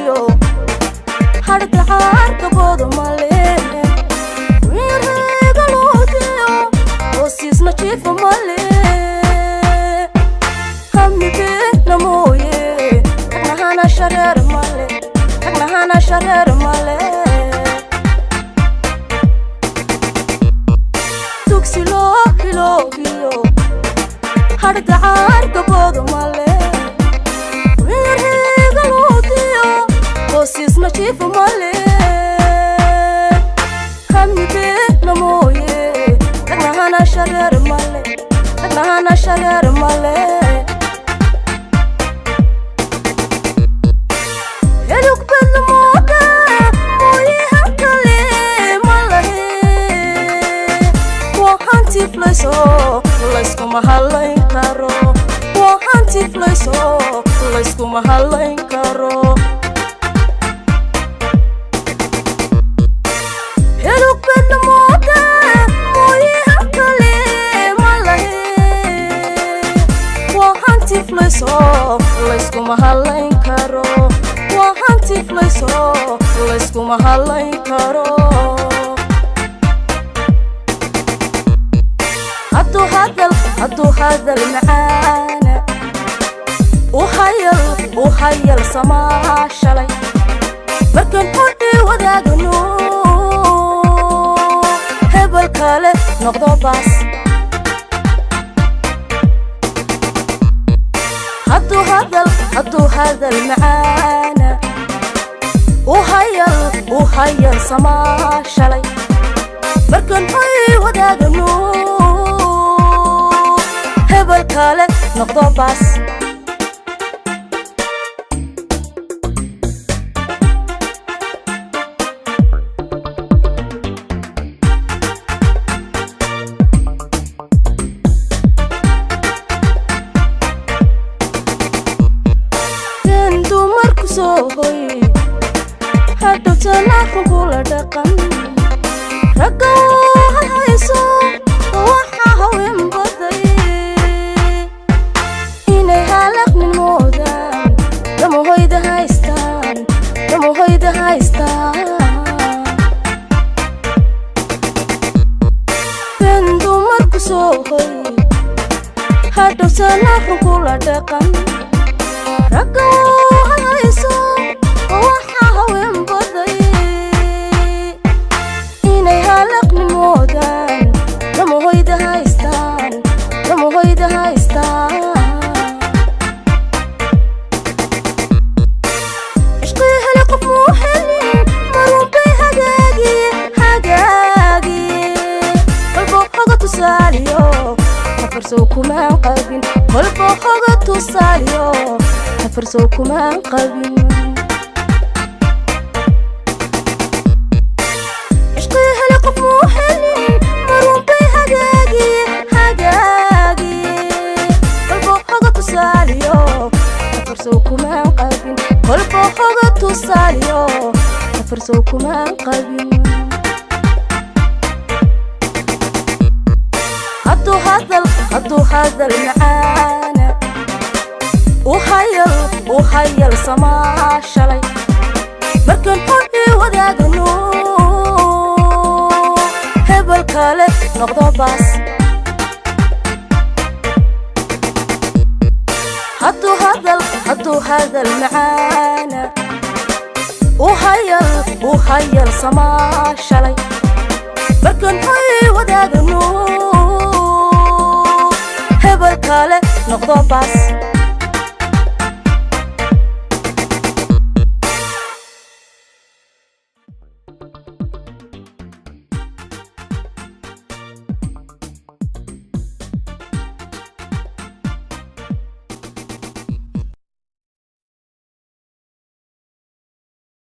loogiyo harka harka bodo male wiirega loogiyo osisna chifu male hamibe namoye nahana sharer male tuksi loogiyo harka harka bodo male wiirega loogiyo osisna chifu male hamibe namoye nahana sharer male yeluk bedmoda moye hakale malahe waxanti flayso layskuma halayn karo waxanti flayso layskuma halayn karo yeluk bedmoda moye hakale malahe waxanti flayso layskuma halayn karo waxanti flayso layskuma halayn karo hadduu hadal macaana u hayal samaa shalay markan hodhi wadaagno hebel kale noqdo baas hadduu hadal macaana u hayal samaa shalay markan hodhi wadaagno hebel kale noqdo baas kendu marku soo hoy hadhow talaafon kula dhaqan ragga hayso waxa haween baday inay halaqnin moodaan damohoyda haystaan kendu marku soo hoy hadhow talaafon kula dhaqan ragga hayso waxa haween baday inay halaqnin moodaan damohoyda haystaan ishqii heli qof muu helin marunbay hagaagi kolbo hoga tusaaliyo hafarsow kumaan qabin kolbo hoga tusaaliyo hafarsow kumaan qabin ishqii heli qof muu helin marunbay hagaagi kolbo hoga tusaaliyo hafarsow kumaan qabin kolbo hoga tusaaliyo hafarsow kumaan qabin hadduu hadal macaana u hayal samaa shalay markan hodhi wadaagno hebel kale noqdo baas hadduu hadal macaana u hayal samaa shalay markan hodhi wadaagno hebel kale noqdo baas